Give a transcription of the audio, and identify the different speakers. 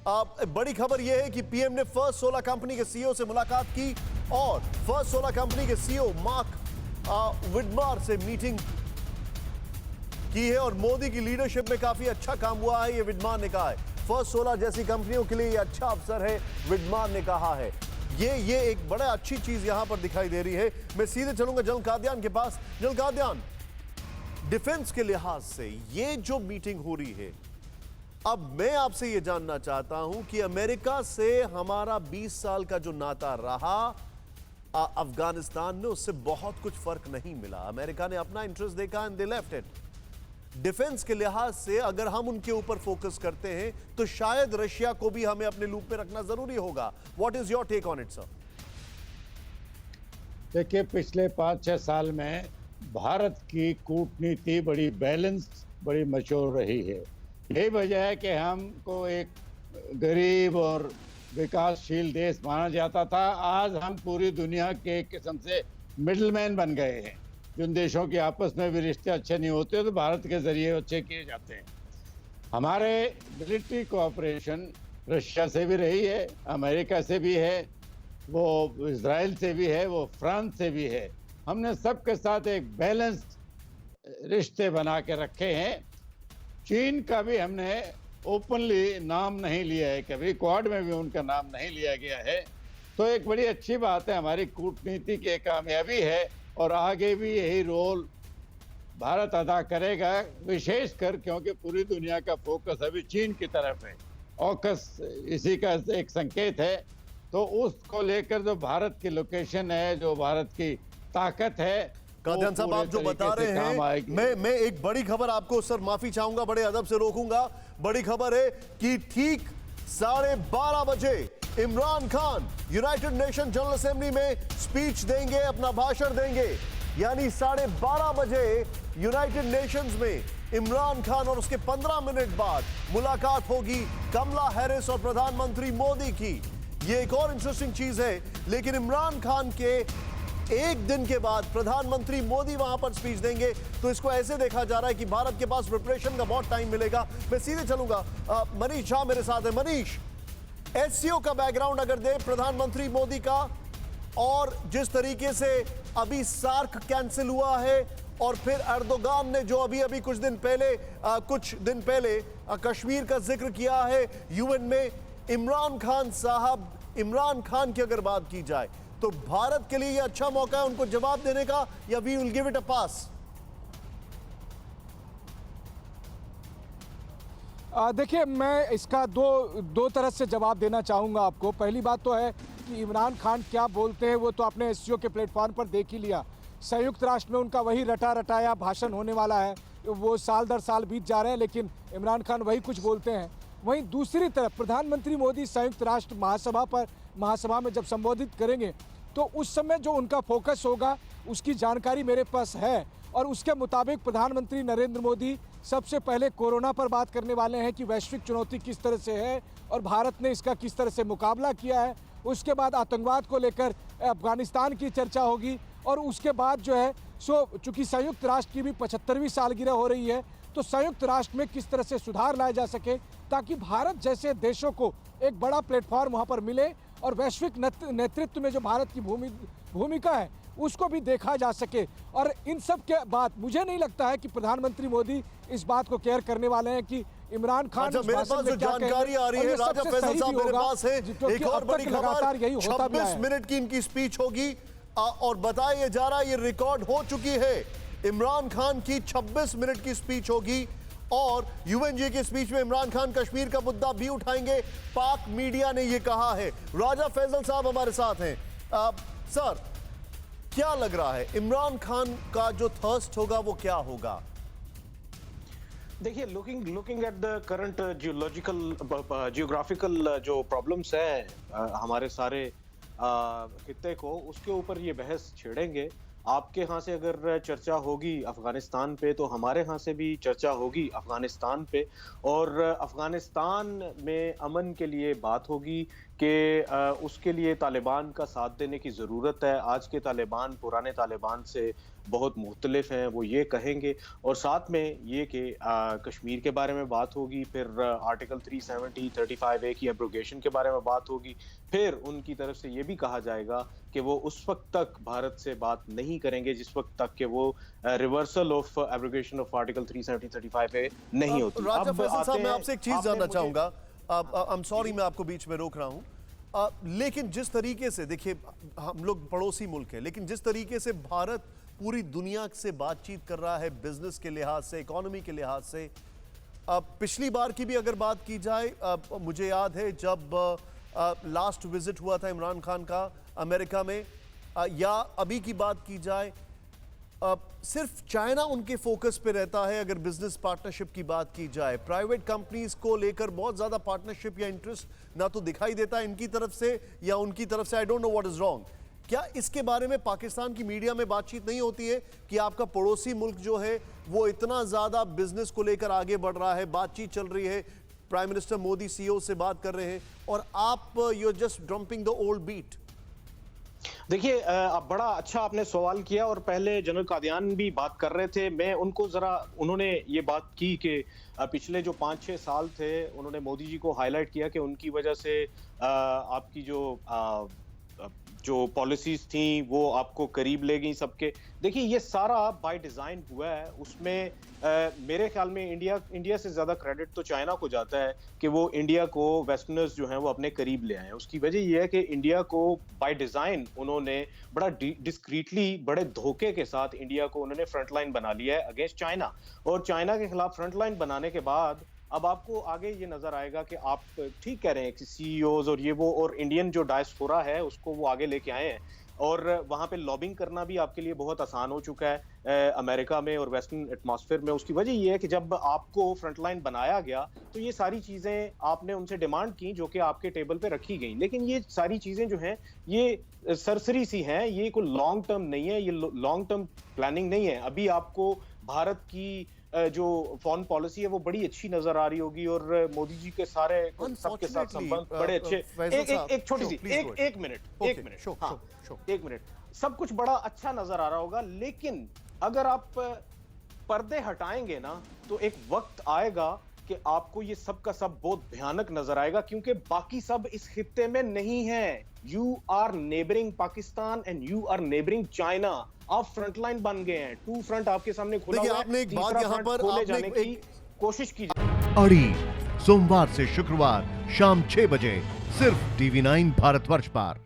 Speaker 1: बड़ी खबर यह है कि पीएम ने फर्स्ट सोलर कंपनी के सीईओ से मुलाकात की और फर्स्ट सोलर कंपनी के सीईओ मार्क विडमार से मीटिंग की है और मोदी की लीडरशिप में काफी अच्छा काम हुआ है, ये विडमार ने कहा है। फर्स्ट सोलर जैसी कंपनियों के लिए ये अच्छा अवसर है, विडमार ने कहा है। ये एक बड़ा अच्छी चीज यहां पर दिखाई दे रही है। मैं सीधे चलूंगा जनरल कादियान के पास। जनरल कादियान, डिफेंस के लिहाज से ये जो मीटिंग हो रही है, अब मैं आपसे यह जानना चाहता हूं कि अमेरिका से हमारा 20 साल का जो नाता रहा, अफगानिस्तान में उससे बहुत कुछ फर्क नहीं मिला। अमेरिका ने अपना इंटरेस्ट देखा and they left it. Defence के लिहाज से अगर हम उनके ऊपर फोकस करते हैं तो शायद रशिया को भी हमें अपने लूप में रखना जरूरी होगा। What is your take on it sir?
Speaker 2: देखिए, पिछले 5-6 साल में भारत की कूटनीति बड़ी बैलेंस, बड़ी मैच्योर रही है। यही वजह है कि हमको एक गरीब और विकासशील देश माना जाता था। आज हम पूरी दुनिया के एक किस्म से मिडलमैन बन गए हैं। जिन देशों के आपस में भी रिश्ते अच्छे नहीं होते तो भारत के जरिए अच्छे किए जाते हैं। हमारे मिलिट्री कोऑपरेशन रशिया से भी रही है, अमेरिका से भी है, वो इजराइल से भी है, वो फ्रांस से भी है। हमने सबके साथ एक बैलेंस्ड रिश्ते बना के रखे हैं। चीन का भी हमने ओपनली नाम नहीं लिया है, कभी क्वाड में भी उनका नाम नहीं लिया गया है। तो एक बड़ी अच्छी बात है, हमारी कूटनीति की कामयाबी है और आगे भी यही रोल भारत अदा करेगा, विशेषकर क्योंकि पूरी दुनिया का फोकस अभी चीन की तरफ है। ऑकस इसी का एक संकेत है। तो उसको लेकर जो भारत की लोकेशन है, जो भारत की ताकत है,
Speaker 1: कादियान साहब आप जो बता रहे हैं, मैं एक बड़ी खबर आपको सर, माफी चाहूंगा, बड़े अदब से रोकूंगा। बड़ी खबर है कि ठीक 12:30 बजे Imran Khan United nation general assembly में स्पीच देंगे, अपना भाषण देंगे। यानी 12:30 बजे यूनाइटेड नेशंस में इमरान खान और उसके 15 मिनट बाद मुलाकात होगी कमला हैरिस और प्रधानमंत्री मोदी की। यह एक और इंटरेस्टिंग चीज है। लेकिन इमरान खान के एक दिन के बाद प्रधानमंत्री मोदी वहां पर स्पीच देंगे, तो इसको ऐसे देखा जा रहा है कि भारत के पास प्रिपरेशन का बहुत टाइम मिलेगा। मैं सीधे चलूंगा, मनीष झा मेरे साथ है। मनीष, एससीओ का बैकग्राउंड अगर दे प्रधानमंत्री मोदी का, और जिस तरीके से अभी सार्क कैंसिल हुआ है और फिर एर्दोगान ने जो अभी कुछ दिन पहले कश्मीर का जिक्र किया है यूएन में, इमरान खान की अगर बात की जाए तो भारत के लिए यह अच्छा मौका है उनको जवाब देने का, या we will give it a pass?
Speaker 3: देखिए, मैं इसका दो तरह से जवाब देना चाहूँगा आपको। पहली बात तो है कि इमरान खान क्या बोलते हैं वो तो आपने एससीओ के प्लेटफॉर्म पर देख ही लिया। संयुक्त राष्ट्र में उनका वही रटाया भाषण होने वाला है। वो साल दर साल बीत जा रहे हैं लेकिन इमरान खान वही कुछ बोलते हैं। वहीं दूसरी तरफ प्रधानमंत्री मोदी संयुक्त राष्ट्र महासभा में जब संबोधित करेंगे तो उस समय जो उनका फोकस होगा उसकी जानकारी मेरे पास है, और उसके मुताबिक प्रधानमंत्री नरेंद्र मोदी सबसे पहले कोरोना पर बात करने वाले हैं कि वैश्विक चुनौती किस तरह से है और भारत ने इसका किस तरह से मुकाबला किया है। उसके बाद आतंकवाद को लेकर अफगानिस्तान की चर्चा होगी, और उसके बाद जो है चूँकि संयुक्त राष्ट्र की भी 75वीं सालगिरह हो रही है, तो संयुक्त राष्ट्र में किस तरह से सुधार लाया जा सके ताकि भारत जैसे देशों को एक बड़ा प्लेटफॉर्म वहाँ पर मिले और वैश्विक नेतृत्व में जो भारत की भूमिका है उसको भी देखा जा सके। और इन सब के बाद मुझे नहीं लगता है कि प्रधानमंत्री मोदी इस बात को केयर करने वाले हैं कि इमरान खान
Speaker 1: मेरे पास जो जानकारी आ रही है, राजा फैसल साहब मेरे पास है, एक और बड़ी खबर, 26 मिनट की इनकी स्पीच होगी और बताया जा रहा है ये रिकॉर्ड हो चुकी है। इमरान खान की 26 मिनट की स्पीच होगी और यूएनजी की स्पीच में इमरान खान कश्मीर का मुद्दा भी उठाएंगे, पाक मीडिया ने यह कहा है। राजा फैसल साहब हमारे साथ हैं। सर, क्या लग रहा है इमरान खान का जो थर्स्ट होगा वो क्या होगा?
Speaker 4: देखिए, looking at the current geographical जो प्रॉब्लम्स है हमारे सारे खित्ते को, उसके ऊपर ये बहस छेड़ेंगे। आपके यहाँ से अगर चर्चा होगी अफगानिस्तान पे तो हमारे यहाँ से भी चर्चा होगी अफगानिस्तान पे, और अफगानिस्तान में अमन के लिए बात होगी कि उसके लिए तालिबान का साथ देने की ज़रूरत है। आज के तालिबान पुराने तालिबान से बहुत मुख्तलिफ हैं, वो ये कहेंगे। और साथ में ये कि कश्मीर के बारे में बात होगी, फिर आर्टिकल 370, 35A की एब्रोगेशन के बारे में बात होगी, फिर उनकी तरफ से ये भी कहा जाएगा कि वो उस वक्त तक भारत से बात नहीं करेंगे जिस वक्त तक कि वो reversal of abrogation of article 370, 35A नहीं होती।
Speaker 1: राजा
Speaker 4: अब
Speaker 1: फैसल साहब,
Speaker 4: आते
Speaker 1: मैं
Speaker 4: हैं,
Speaker 1: आपसे एक चीज
Speaker 4: आपने
Speaker 1: जानना
Speaker 4: मुझे-
Speaker 1: चाहूंगा। आई एम सॉरी, मैं आपको बीच में रोक रहा हूं। लेकिन जिस तरीके से, देखिए, हम लोग पड़ोसी मुल्क हैं, लेकिन जिस तरीके से भारत पूरी दुनिया से बातचीत कर रहा है, बिजनेस के लिहाज से, इकोनॉमी के लिहाज से, पिछली बार की भी अगर बात की जाए, मुझे याद है जब लास्ट विजिट हुआ था इमरान खान का अमेरिका में, या अभी की बात की जाए, सिर्फ चाइना उनके फोकस पे रहता है। अगर बिजनेस पार्टनरशिप की बात की जाए, प्राइवेट कंपनीज को लेकर बहुत ज्यादा पार्टनरशिप या इंटरेस्ट ना तो दिखाई देता है इनकी तरफ से या उनकी तरफ से। I don't know what is wrong. क्या इसके बारे में पाकिस्तान की मीडिया में बातचीत नहीं होती है कि आपका पड़ोसी मुल्क जो है वो इतना ज्यादा बिजनेस को लेकर आगे बढ़ रहा है, बातचीत चल रही है, प्राइम मिनिस्टर मोदी सीईओ से बात कर रहे हैं, और आप you are just dumping the old beat?
Speaker 4: देखिए, अब बड़ा अच्छा आपने सवाल किया, और पहले जनरल कादियान भी बात कर रहे थे। मैं उनको जरा, उन्होंने ये बात की कि पिछले जो 5-6 साल थे, उन्होंने मोदी जी को हाईलाइट किया कि उनकी वजह से आपकी जो पॉलिसीज थी वो आपको करीब ले गई सबके। देखिए, ये सारा बाय डिजाइन हुआ है। उसमें मेरे ख्याल में इंडिया से ज्यादा क्रेडिट तो चाइना को जाता है कि वो इंडिया को, वेस्टर्नर्स जो हैं वो अपने करीब ले आए हैं। उसकी वजह ये है कि इंडिया को बाय डिजाइन उन्होंने बड़ा डिस्क्रीटली, बड़े धोखे के साथ इंडिया को उन्होंने फ्रंट लाइन बना लिया है अगेंस्ट चाइना। और चाइना के खिलाफ फ्रंट लाइन बनाने के बाद अब आपको आगे ये नजर आएगा कि आप ठीक कह रहे हैं कि सीईओज और ये वो और इंडियन जो डायस्पोरा है उसको वो आगे लेके आए हैं, और वहां पे लॉबिंग करना भी आपके लिए बहुत आसान हो चुका है अमेरिका में और वेस्टर्न एटमॉस्फेयर में। उसकी वजह ये है कि जब आपको फ्रंटलाइन बनाया गया तो ये सारी चीजें आपने उनसे डिमांड की जो कि आपके टेबल पे रखी गई, लेकिन ये सारी चीजें जो हैं ये सरसरी सी हैं, ये कोई लॉन्ग टर्म नहीं है, ये लॉन्ग टर्म प्लानिंग नहीं है। अभी आपको भारत की जो फॉरेन पॉलिसी है वो बड़ी अच्छी नजर आ रही होगी, और मोदी जी के सारे सबके साथ संबंध बड़े अच्छे। एक छोटी सी एक मिनट, सब कुछ बड़ा अच्छा नजर आ रहा होगा, लेकिन अगर आप पर्दे हटाएंगे ना तो एक वक्त आएगा कि आपको ये सब का सब बहुत भयानक नजर आएगा, क्योंकि बाकी सब इस खित्ते में नहीं है। You are neighbouring Pakistan and you are neighbouring China. आप फ्रंट लाइन बन गए हैं, टू फ्रंट आपके सामने खुला हुआ है।
Speaker 1: आपने एक बात यहाँ पर
Speaker 4: खोले जाने की कोशिश की।
Speaker 1: अड़ी सोमवार से शुक्रवार शाम 6 बजे सिर्फ TV9 भारतवर्ष पर।